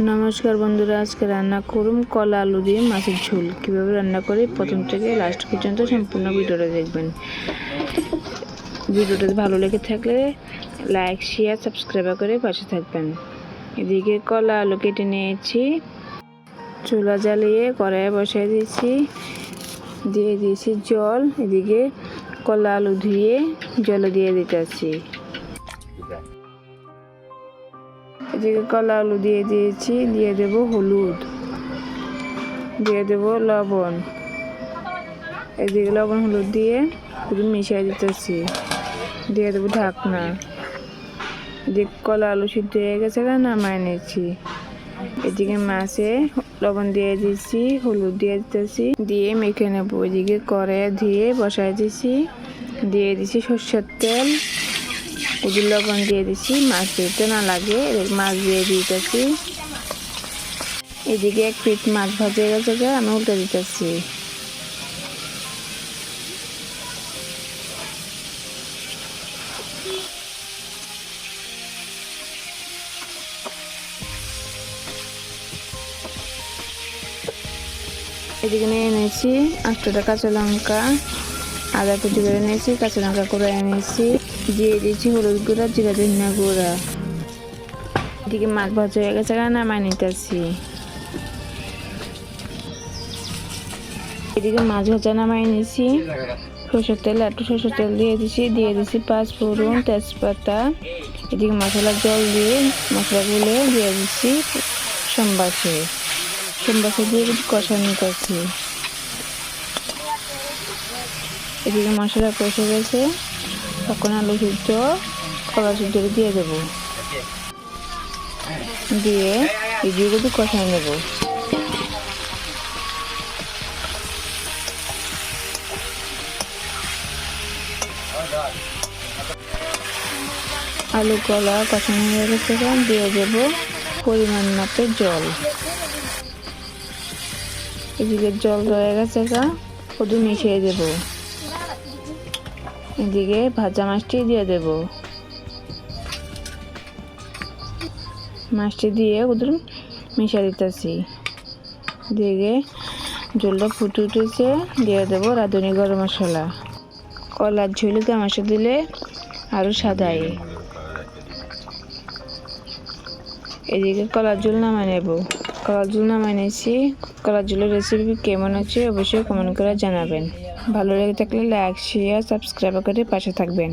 নমস্কার বন্ধুরা, আজকে রান্না করুন কলা আলু দিয়ে মাছের ঝোল। কীভাবে রান্না করি প্রথম থেকে লাস্ট পর্যন্ত সম্পূর্ণ ভিডিওটা দেখবেন। ভিডিওটা ভালো লেগে থাকলে লাইক শেয়ার সাবস্ক্রাইব করে পাশে থাকবেন। এদিকে কলা আলু কেটে নিয়েছি, চুলা জ্বালিয়ে কড়াইয়ে বসাই দিয়েছি, দিয়ে দিয়েছি জল। এদিকে কলা আলু ধুয়ে জলে দিয়ে দিতেছি। এদিকে কলা আলু দিয়ে দিয়েছি, দিয়ে দেব হলুদ, দিয়ে দেব লবণ। এদিকে লবণ হলুদ দিয়ে পুরো মিশিয়ে দিতেছি, দিয়ে দেবো ঢাকনা। এদিকে কলা আলু সিদ্ধ হয়ে গেছে, নামায় নিয়েছি। এদিকে মাছে লবণ দিয়ে দিয়েছি, হলুদ দিয়ে দিতেছি, দিয়ে মেখে নেবো। এদিকে কড়াইয়ে ধুয়ে বসাই দিয়েছি, দিয়ে দিছি সরষের তেল, এদিকে লবণ দিয়ে দিচ্ছি, মাছ দিতে না লাগে মাছ দিয়ে দিতেছি। এদিকে এক পিঠ মাছ ভাজে গেছে, আমি উল্টে দিতেছি। এদিকে নিয়ে নিয়েছি 8টা কাঁচা লঙ্কা, আদা কুচি করে নিয়েছি, কাঁচা লঙ্কা করে নিয়েছি, দিয়ে দিয়েছি হলুদ গুঁড়া, জিরা ধনিয়া গুঁড়া। এদিকে মাছ ভাজা হয়ে গেছে, নামাই নিতেছি। এদিকে মাছ ভাজা নামাই নিয়েছি, সরষের তেল, একটু সরষের তেল দিয়ে দিছি পাঁচফোড়ন, তেজপাতা। এদিকে মশলার জল দিয়ে মশলাগুলো দিয়ে দিচ্ছি সম্বাসে দিয়ে কষা নিতেছি। এদিকে মশলা কষে গেছে, তখন আলু সিদ্ধ কলা সিদ্ধ দিয়ে দেবো, দিয়ে এদিকে একটু কষা নেব। আলু কলা কষানো হয়ে গেছে, দিয়ে দেব পরিমাণ মতো জল। এদিকে জল হয়ে গেছে, শুধু মিশিয়ে দেব। এদিকে ভাজা মাছটি দিয়ে দেব, মাছটি দিয়ে ওদের মিশিয়ে দিতেছি। দিয়ে ঝোলটা ফুটে উঠেছে, দিয়ে দেব রাঁধুনি গরম মশলা। কলার ঝোলে গরম মশলা দিলে আরও সাদাই। এদিকে কলার ঝোল নামাই নেব। কলার ঝোল নামাই নিয়েছি। কলার ঝোলের রেসিপি কেমন আছে অবশ্যই কমেন্ট করে জানাবেন। ভালো লেগে থাকলে লাইক শেয়ার সাবস্ক্রাইব করে পাশে থাকবেন।